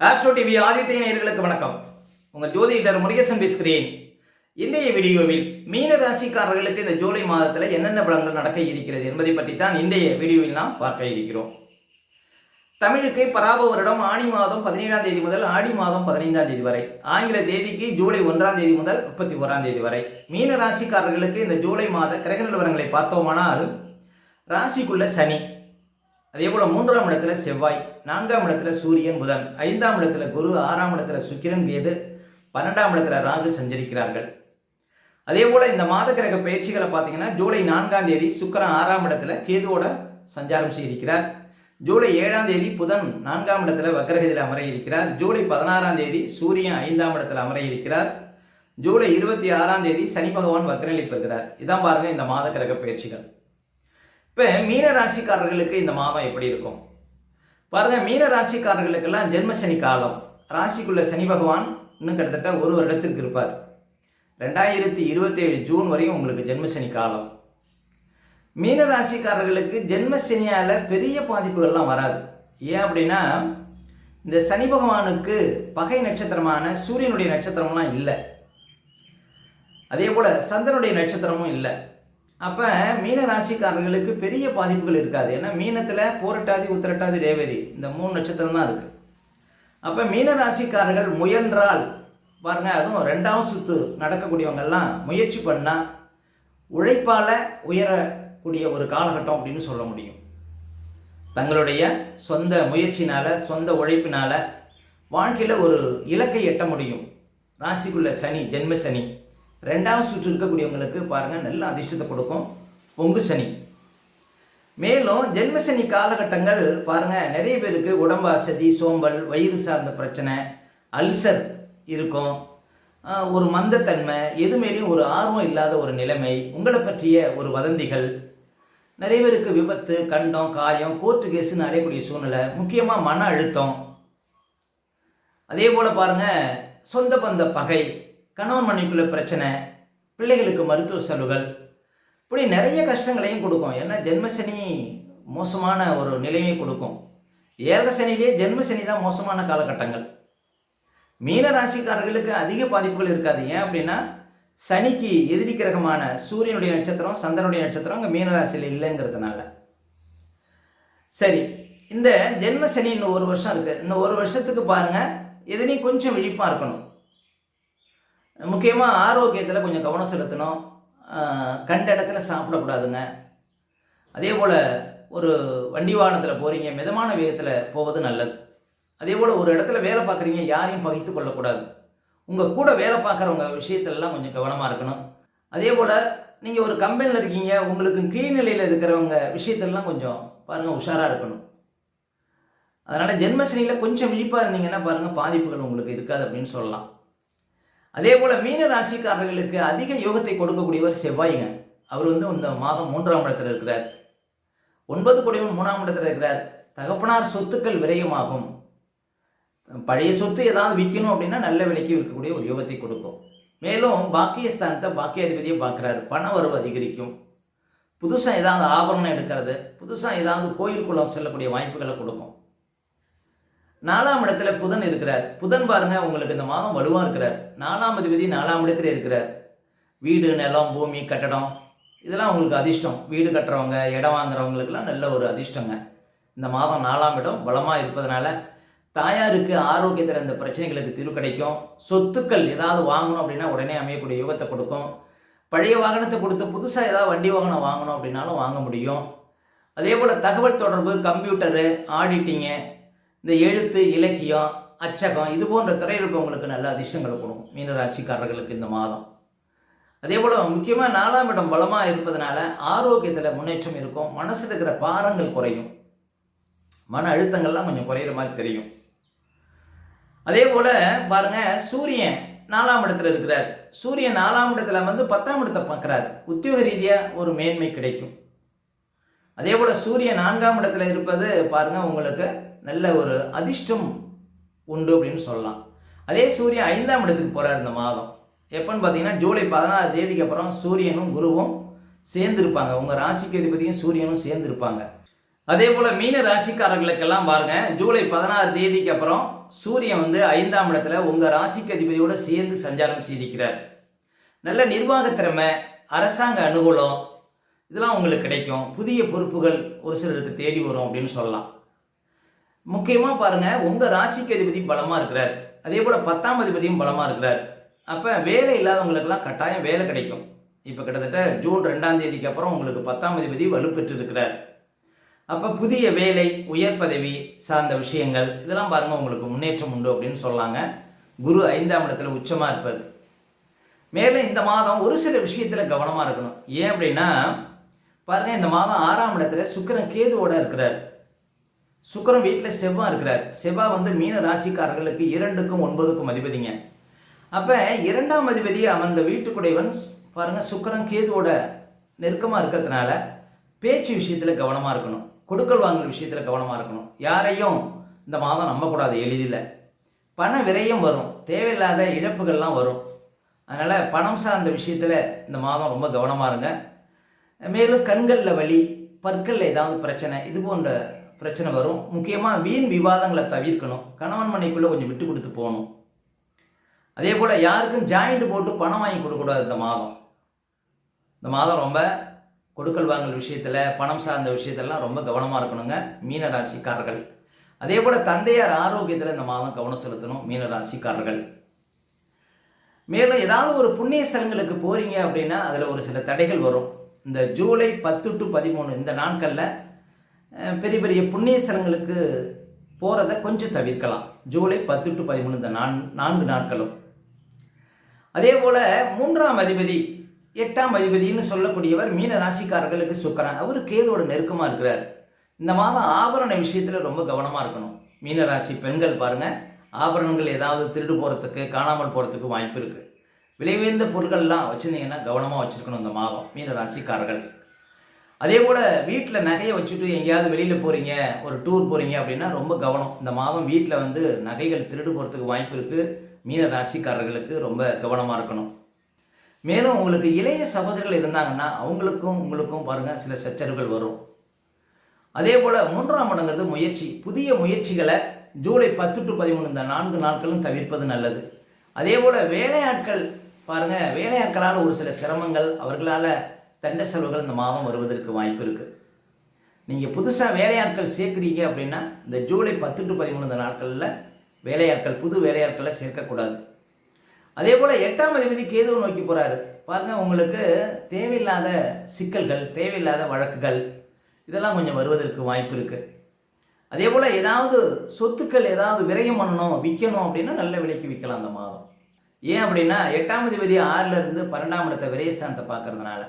Astro TV Aditya நேயர்களுக்கு வணக்கம். உங்கள் ஜோதிடர் முருகேசன் பேசுகிறேன். இன்றைய வீடியோவில் மீன ராசிக்காரர்களுக்கு இந்த ஜூலை மாதத்தில் என்னென்ன பலன்கள் நடக்க இருக்கிறது என்பதை பற்றி தான் இன்றைய வீடியோவில் நாம் பார்க்க இருக்கிறோம். தமிழுக்கு பராப வருடம் ஆணி மாதம் 17ஆம் தேதி முதல் ஆடி மாதம் 15ஆம் தேதி வரை, ஆங்கில தேதிக்கு ஜூலை 1ஆம் தேதி முதல் 31ஆம் தேதி வரை மீன ராசிக்காரர்களுக்கு இந்த ஜூலை மாத கிரக நிலவரங்களை பார்த்தோமானால், ராசிக்குள்ள சனி, அதே போல் 3ஆம் இடத்துல செவ்வாய், 4ஆம் இடத்துல சூரியன் புதன், 5ஆம் இடத்துல குரு, 6ஆம் இடத்துல சுக்கிரன் கேது, 12ஆம் இடத்துல ராகு சஞ்சரிக்கிறார்கள். அதே போல் இந்த மாத கிரக பயிற்சிகளை பார்த்தீங்கன்னா, ஜூலை 4ஆம் தேதி சுக்கிரன் 6ஆம் இடத்துல கேதுவோட சஞ்சாரம் செய்திருக்கிறார். ஜூலை 7ஆம் தேதி புதன் 4ஆம் இடத்துல வக்ரகதியில் அமர இருக்கிறார். ஜூலை 16ஆம் தேதி சூரியன் 5ஆம் இடத்துல அமர இருக்கிறார். ஜூலை 26ஆம் தேதி சனி பகவான் வக்ரநிலை பெறுகிறார். இதான் பாருங்க இந்த மாத கிரக பயிற்சிகள். இப்போ மீன ராசிக்காரர்களுக்கு இந்த மாதம் எப்படி இருக்கும் பாருங்க. மீன ராசிக்காரர்களுக்கெல்லாம் ஜென்மசனி காலம். ராசிக்குள்ள சனி பகவான் இன்னும் கிட்டத்தட்ட ஒரு வருடத்திற்கு இருப்பார். 2027 ஜூன் வரையும் உங்களுக்கு ஜென்மசனி காலம். மீன ராசிக்காரர்களுக்கு ஜென்மசனியால் பெரிய பாதிப்புகள்லாம் வராது. ஏன் அப்படின்னா, இந்த சனி பகவானுக்கு பகை நட்சத்திரமான சூரியனுடைய நட்சத்திரம்லாம் இல்லை, அதே போல் சந்திரனுடைய நட்சத்திரமும் இல்லை. அப்போ மீன ராசிக்காரர்களுக்கு பெரிய பாதிப்புகள் இருக்காது. ஏன்னா மீனத்தில் பூரட்டாதி, உத்திரட்டாதி, ரேவதி இந்த 3 நட்சத்திரம் தான் இருக்குது. அப்போ மீன ராசிக்காரர்கள் முயன்றால் பாருங்க, அதுவும் 2ஆம் சுற்று நடக்கக்கூடியவங்கெல்லாம் முயற்சி பண்ணால் உழைப்பால் உயரக்கூடிய ஒரு காலகட்டம் அப்படின்னு சொல்ல முடியும். தங்களுடைய சொந்த முயற்சினால், சொந்த உழைப்பினால் வாழ்க்கையில் ஒரு இலக்கை எட்ட முடியும். ராசிக்குள்ள சனி, ஜென்ம சனி 2ஆம் சுற்று இருக்கக்கூடியவங்களுக்கு பாருங்கள் நல்ல அதிர்ஷ்டத்தை கொடுக்கும், பொங்கு சனி. மேலும் ஜென்மசனி காலகட்டங்கள் பாருங்கள் நிறைய பேருக்கு உடம்பு அசதி, சோம்பல், வயிறு சார்ந்த பிரச்சனை, அல்சர் இருக்கும், ஒரு மந்தத்தன்மை, எதுமேலேயும் ஒரு ஆர்வம் இல்லாத ஒரு நிலைமை, உங்களை பற்றிய ஒரு வதந்திகள், நிறைய பேருக்கு விபத்து, கண்டம், காயம், கோர்ட்டு கேஸுன்னு அடையக்கூடிய சூழ்நிலை, முக்கியமாக மன அழுத்தம். அதே போல் பாருங்கள் சொந்த பந்த பகை, கணவன் மனைவிக்குள்ள பிரச்சனை, பிள்ளைகளுக்கு மருத்துவ செலவுகள், இப்படி நிறைய கஷ்டங்களையும் கொடுக்கும். ஏன்னா ஜென்மசனி மோசமான ஒரு நிலையை கொடுக்கும். 7 சனியிலே ஜென்மசனி தான் மோசமான காலகட்டங்கள். மீன ராசிக்காரர்களுக்கு அதிக பாதிப்புகள் இருக்காது. ஏன் அப்படின்னா, சனிக்கு எதிரி கிரகமான சூரியனுடைய நட்சத்திரம், சந்திரனுடைய நட்சத்திரம் அங்கே மீனராசியில் இல்லைங்கிறதுனால. சரி, இந்த ஜென்மசனி இன்னும் 1 வருஷம் இருக்குது. இன்னும் 1 வருஷத்துக்கு பாருங்கள் எதுலேயும் கொஞ்சம் விழிப்பாக இருக்கணும். முக்கியமாக ஆரோக்கியத்தில் கொஞ்சம் கவனம் செலுத்தணும். கண்ட இடத்துல சாப்பிடக்கூடாதுங்க. அதே போல் ஒரு வண்டி வாகனத்தில் போகிறீங்க, மிதமான வேகத்தில் போவது நல்லது. அதே போல் ஒரு இடத்துல வேலை பார்க்குறீங்க, யாரையும் பகைத்து கொள்ளக்கூடாது. உங்கள் கூட வேலை பார்க்குறவங்க விஷயத்துலலாம் கொஞ்சம் கவனமாக இருக்கணும். அதே போல் நீங்கள் ஒரு கம்பெனியில் இருக்கீங்க, உங்களுக்கு கீழ்நிலையில் இருக்கிறவங்க விஷயத்துலலாம் கொஞ்சம் பாருங்கள் உஷாராக இருக்கணும். அதனால் ஜென்மசனியில் கொஞ்சம் விழிப்பாக இருந்தீங்கன்னா பாருங்கள் பாதிப்புகள் உங்களுக்கு இருக்காது அப்படின்னு சொல்லலாம். அதே போல் மீன ராசிக்காரர்களுக்கு அதிக யோகத்தை கொடுக்கக்கூடியவர் செவ்வாய்ங்க. அவர் இந்த மாதம் 3ஆம் இடத்துல இருக்கிறார். 9 கோடியும் 3ஆம் இடத்துல இருக்கிறார். தகப்பனார் சொத்துக்கள் விரயமாகும். பழைய சொத்து ஏதாவது விற்கணும் அப்படின்னா நல்ல விலைக்கு விற்கக்கூடிய ஒரு யோகத்தை கொடுக்கும். மேலும் பாக்கியஸ்தானத்தை பாக்கியாதிபதியை பார்க்குறாரு. பண வரவு அதிகரிக்கும். புதுசாக ஏதாவது ஆபரணம் எடுக்கிறது, புதுசாக ஏதாவது கோயில் குளம் செல்லக்கூடிய வாய்ப்புகளை கொடுக்கும். 4ஆம் இடத்துல புதன் இருக்கிறார். புதன் பாருங்க உங்களுக்கு இந்த மாதம் வலுவாக இருக்கிறார். 4ஆம் அதிபதி 4ஆம் இடத்துல இருக்கிறார். வீடு, நிலம், பூமி, கட்டடம் இதெல்லாம் உங்களுக்கு அதிர்ஷ்டம். வீடு கட்டுறவங்க, இடம் வாங்குறவங்களுக்கெல்லாம் நல்ல ஒரு அதிர்ஷ்டங்க. இந்த மாதம் 4ஆம் இடம் பலமாக இருப்பதனால தாயாருக்கு ஆரோக்கியத்தில் இந்த பிரச்சனைகளுக்கு தீர்வு கிடைக்கும். சொத்துக்கள் ஏதாவது வாங்கணும் அப்படின்னா உடனே அமையக்கூடிய யோகத்தை கொடுக்கும். பழைய வாகனத்தை கொடுத்து புதுசாக ஏதாவது வண்டி வாகனம் வாங்கணும் அப்படின்னாலும் வாங்க முடியும். அதே போல் தகவல் தொடர்பு, கம்ப்யூட்டரு, ஆடிட்டிங்கு, இந்த எழுத்து, இலக்கியம், அச்சகம் இது போன்ற துறையில் இருப்பவங்களுக்கு நல்ல அதிர்ஷ்டங்களை கொடுக்கும் மீனராசிக்காரர்களுக்கு இந்த மாதம். அதே போல் முக்கியமாக 4ஆம் இடம் பலமாக இருப்பதனால ஆரோக்கியத்தில் முன்னேற்றம் இருக்கும். மனசில் இருக்கிற பாரங்கள் குறையும். மன அழுத்தங்கள்லாம் கொஞ்சம் குறையிற மாதிரி தெரியும். அதே போல் பாருங்கள் சூரியன் 4ஆம் இடத்துல இருக்கிறார். சூரியன் 4ஆம் இடத்துல 10ஆம் இடத்தை பார்க்குறார். உத்தியோக ரீதியாக ஒரு மேன்மை கிடைக்கும். அதே போல் சூரியன் 4ஆம் இடத்துல இருப்பது பாருங்கள் உங்களுக்கு நல்ல ஒரு அதிர்ஷ்டம் உண்டு அப்படின்னு சொல்லலாம். அதே சூரியன் 5ஆம் இடத்துக்கு போகிறார் இந்த மாதம். எப்போன்னு பார்த்தீங்கன்னா ஜூலை 16ஆம் தேதிக்கு அப்புறம் சூரியனும் குருவும் சேர்ந்துருப்பாங்க. உங்கள் ராசிக்கு அதிபதியும் சூரியனும் சேர்ந்துருப்பாங்க. அதே போல் மீன ராசிக்காரர்களுக்கெல்லாம் பாருங்கள், ஜூலை 16 தேதிக்கு அப்புறம் சூரியன் வந்து 5ஆம் இடத்துல உங்கள் ராசிக்கு அதிபதியோடு சேர்ந்து சஞ்சாரம் செய்திருக்கிறார். நல்ல நிர்வாக திறமை, அரசாங்க அனுகூலம் இதெல்லாம் உங்களுக்கு கிடைக்கும். புதிய பொறுப்புகள் ஒரு சிலருக்கு தேடி வரும் அப்படின்னு சொல்லலாம். முக்கியமாக பாருங்கள், உங்கள் ராசிக்கு அதிபதி பலமாக இருக்கிறார். அதே போல் 10ஆம் அதிபதியும் பலமாக இருக்கிறார். அப்போ வேலை இல்லாதவங்களுக்கெல்லாம் கட்டாயம் வேலை கிடைக்கும். இப்போ கிட்டத்தட்ட ஜூன் 2ஆம் தேதிக்கு அப்புறம் உங்களுக்கு 10ஆம் அதிபதி வலுப்பெற்று இருக்கிறார். அப்போ புதிய வேலை, உயர் பதவி சார்ந்த விஷயங்கள் இதெல்லாம் பாருங்கள் உங்களுக்கு முன்னேற்றம் உண்டு அப்படின்னு சொல்லலாங்க. குரு 5ஆம் இடத்துல உச்சமாக இருப்பது. மேலே இந்த மாதம் ஒரு சில விஷயத்தில் கவனமாக இருக்கணும். ஏன் அப்படின்னா பாருங்கள், இந்த மாதம் 6ஆம் இடத்துல சுக்கிரன் கேதுவோடு இருக்கிறார். சுக்கிரன் வீட்டில் செவ்வாய் இருக்கிறார். செவ்வாய் வந்து மீன ராசிக்காரர்களுக்கு 2க்கும் 9க்கும் அதிபதிங்க. அப்போ 2ஆம் அதிபதி அந்த வீட்டுக்குடையவன் பாருங்கள் சுக்கிரன் கேதுவோட நெருக்கமாக இருக்கிறதுனால பேச்சு விஷயத்தில் கவனமாக இருக்கணும். கொடுக்கல் வாங்கல் விஷயத்தில் கவனமாக இருக்கணும். யாரையும் இந்த மாதம் நம்பக்கூடாது எளிதில். பண விரயம் வரும், தேவையில்லாத இழப்புகள்லாம் வரும். அதனால் பணம் சார்ந்த விஷயத்தில் இந்த மாதம் ரொம்ப கவனமாக இருங்க. மேலும் கண்களில் வலி, பற்களில் ஏதாவது பிரச்சனை, இது போன்ற பிரச்சனை வரும். முக்கியமாக வீண் விவாதங்களை தவிர்க்கணும். கணவன் மனைக்குள்ளே கொஞ்சம் விட்டு கொடுத்து போகணும். அதே போல் யாருக்கும் ஜாயிண்ட் போட்டு பணம் வாங்கி கொடுக்கக்கூடாது. இந்த மாதம் ரொம்ப கொடுக்கல் வாங்கல் விஷயத்தில், பணம் சார்ந்த விஷயத்தெல்லாம் ரொம்ப கவனமாக இருக்கணுங்க மீன ராசிக்காரர்கள். அதே போல் தந்தையார் ஆரோக்கியத்தில் இந்த மாதம் கவனம் செலுத்தணும் மீன ராசிக்காரர்கள். மேலும் ஏதாவது ஒரு புண்ணிய ஸ்தலங்களுக்கு போகிறீங்க அப்படின்னா அதில் ஒரு சில தடைகள் வரும். இந்த ஜூலை 10 to 13 இந்த நாட்களில் பெரிய பெரிய புண்ணிய ஸ்தலங்களுக்கு போகிறத கொஞ்சம் தவிர்க்கலாம். ஜூலை 10 to 13 இந்த 4 நாட்களும். அதே போல் 3ஆம் அதிபதி 8ஆம் அதிபதினு சொல்லக்கூடியவர் மீன ராசிக்காரர்களுக்கு சுக்கிரன். அவர் கேதுவோட நெருக்கமாக இருக்கிறார். இந்த மாதம் ஆபரண விஷயத்தில் ரொம்ப கவனமாக இருக்கணும். மீன ராசி பெண்கள் பாருங்கள், ஆபரணங்கள் ஏதாவது திருடு போகிறதுக்கு, காணாமல் போகிறதுக்கு வாய்ப்பு இருக்குது. விலை உயர்ந்த பொருட்கள்லாம் வச்சுருந்தீங்கன்னா கவனமாக வச்சுருக்கணும் இந்த மாதம் மீன ராசிக்காரர்கள். அதே போல் வீட்டில் நகையை வச்சுட்டு எங்கேயாவது வெளியில் போகிறீங்க, ஒரு டூர் போகிறீங்க அப்படின்னா ரொம்ப கவனம். இந்த மாதம் வீட்டில் வந்து நகைகள் திருடு போகிறதுக்கு வாய்ப்பு இருக்குது. மீன ராசிக்காரர்களுக்கு ரொம்ப கவனமாக இருக்கணும். மேலும் உங்களுக்கு இளைய சகோதரர்கள் இருந்தாங்கன்னா அவங்களுக்கும் உங்களுக்கும் பாருங்கள் சில சச்சரவுகள் வரும். அதே போல் 3ஆம் இடங்கிறது முயற்சி. புதிய முயற்சிகளை ஜூலை 10 to 13 இந்த 4 நாட்களும் தவிர்ப்பது நல்லது. அதே போல் வேலையாட்கள் பாருங்கள், வேலையாட்களால் ஒரு சில சிரமங்கள், அவர்களால் தண்ட செலவுகள் இந்த மாதம் வருவதற்கு வாய்ப்பு இருக்குது. நீங்கள் புதுசாக வேலையாட்கள் சேர்க்குறீங்க அப்படின்னா இந்த ஜூலை 10 to 13 இந்த நாட்களில் வேலையாட்கள், புது வேலையாட்களை சேர்க்கக்கூடாது. அதே போல் 8ஆம் அதிபதி கேதுவை நோக்கி போகிறாரு. பாருங்கள், உங்களுக்கு தேவையில்லாத சிக்கல்கள், தேவையில்லாத வழக்குகள் இதெல்லாம் கொஞ்சம் வருவதற்கு வாய்ப்பு இருக்குது. அதே போல் ஏதாவது சொத்துக்கள் ஏதாவது விரயம் பண்ணணும், விற்கணும் அப்படின்னா நல்ல விலைக்கு விற்கலாம் அந்த மாதம். ஏன் அப்படின்னா 8ஆம் அதிபதி 6லேருந்து 12ஆம் இடத்தை விரயஸ்தானத்தை பார்க்கறதுனால.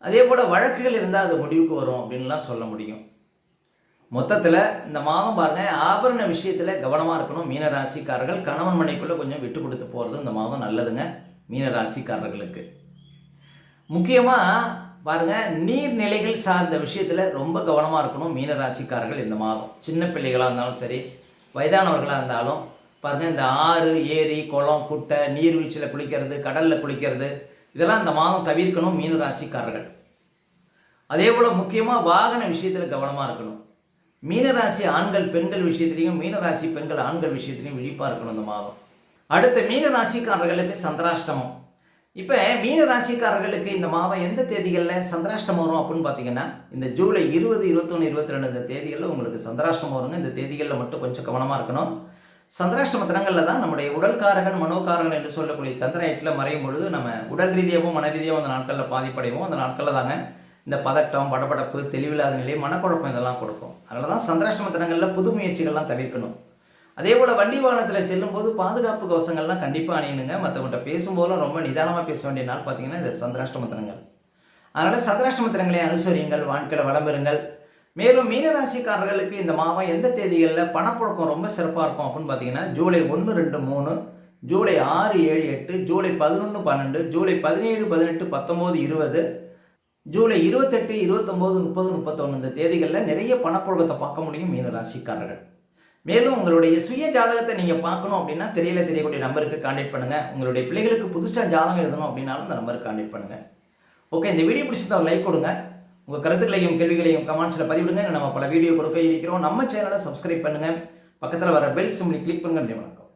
அதே போல் வழக்குகள் இருந்தால் அது முடிவுக்கு வரும் அப்படின்லாம் சொல்ல முடியும். மொத்தத்தில் இந்த மாதம் பாருங்கள், ஆபரண விஷயத்தில் கவனமாக இருக்கணும் மீன ராசிக்காரர்கள். கணவன் மனைக்குள்ளே கொஞ்சம் விட்டு கொடுத்து போகிறது இந்த மாதம் நல்லதுங்க மீன ராசிக்காரர்களுக்கு. முக்கியமாக பாருங்கள், நீர்நிலைகள் சார்ந்த விஷயத்தில் ரொம்ப கவனமாக இருக்கணும் மீன ராசிக்காரர்கள் இந்த மாதம். சின்ன பிள்ளைகளாக இருந்தாலும் சரி, வயதானவர்களாக இருந்தாலும் பாருங்கள், இந்த ஆறு, ஏரி, குளம், குட்டை, நீர்வீழ்ச்சியில் குளிக்கிறது, கடலில் குளிக்கிறது இதெல்லாம் இந்த மாதம் தவிர்க்கணும் மீன ராசிக்காரர்கள். அதே போல் முக்கியமாக வாகன விஷயத்தில் கவனமாக இருக்கணும். மீனராசி ஆண்கள் பெண்கள் விஷயத்துலையும், மீனராசி பெண்கள் ஆண்கள் விஷயத்துலையும் விழிப்பாக இருக்கணும் இந்த மாதம். அடுத்த மீனராசிக்காரர்களுக்கு சந்திராஷ்டமம். இப்போ மீனராசிக்காரர்களுக்கு இந்த மாதம் எந்த தேதிகளில் சந்திராஷ்டமம் வரும் அப்படின்னு பார்த்தீங்கன்னா, இந்த ஜூலை 20, 21, 22 இந்த தேதிகளில் உங்களுக்கு சந்திராஷ்டமம் வருங்க. இந்த தேதிகளில் மட்டும் கொஞ்சம் கவனமாக இருக்கணும். சந்திராஷ்டம தினங்களில் தான் நம்முடைய உடல்காரகன், மனோகாரகன் என்று சொல்லக்கூடிய சந்திரன் 8ல் மறையும் பொழுது நம்ம உடல் ரீதியாகவும் மன ரீதியாகவும் அந்த நாட்களில் பாதிப்படைவோம். அந்த நாட்களில் தாங்க இந்த பதட்டம், படபடப்பு, தெளிவில்லாத நிலை, மனக்குழப்பம் இதெல்லாம் கொடுக்கும். அதனால தான் சந்திராஷ்டம தினங்களில் புது முயற்சிகள்லாம் தவிர்க்கணும். அதே போல் வண்டி வாகனத்தில் செல்லும்போது பாதுகாப்பு கவசங்கள்லாம் கண்டிப்பாக அணியணுங்க. மற்றவங்கள்ட்ட பேசும்போதும் ரொம்ப நிதானமாக பேச வேண்டிய நாள் பார்த்தீங்கன்னா இந்த சந்திராஷ்டம தினங்கள். அதனால் சந்திராஷ்டம தினங்களை அனுசரியுங்கள், வாழ்க்கையில் வளம் பெறுங்கள். மேலும் மீனராசிக்காரர்களுக்கு இந்த மாதம் எந்த தேதிகளில் பணப்புழக்கம் ரொம்ப சிறப்பாக இருக்கும் அப்படின்னு பார்த்தீங்கன்னா, ஜூலை 1, 2, 3, ஜூலை 6, 7, 8, ஜூலை 11, 12, ஜூலை 17, 18, 19, 20, ஜூலை 28, 29, 30, 31 இந்த தேதிகளில் நிறைய பணப்புழக்கத்தை பார்க்க முடியும் மீன ராசிக்காரர்கள். மேலும் உங்களுடைய சுய ஜாதகத்தை நீங்கள் பார்க்கணும் அப்படின்னா தெரியக்கூடிய நம்பருக்கு கான்டாக்ட் பண்ணுங்கள். உங்களுடைய பிள்ளைகளுக்கு புதுசாக ஜாதகம் எழுதணும் அப்படின்னாலும் இந்த நம்பருக்கு கான்டாக்ட் பண்ணுங்கள். ஓகே, இந்த வீடியோ பிடிச்சதை லைக் கொடுங்க. உங்கள் கருத்துக்களையும் கேள்விகளையும் கமெண்ட்ஸில் பதிவிடுங்க. நம்ம பல வீடியோ கொடுக்க இருக்கிறோம். நம்ம சேனலை சப்ஸ்கிரைப் பண்ணுங்கள். பக்கத்தில் வர பெல் சிம்லி கிளிக் பண்ணுங்க. நன்றி, வணக்கம்.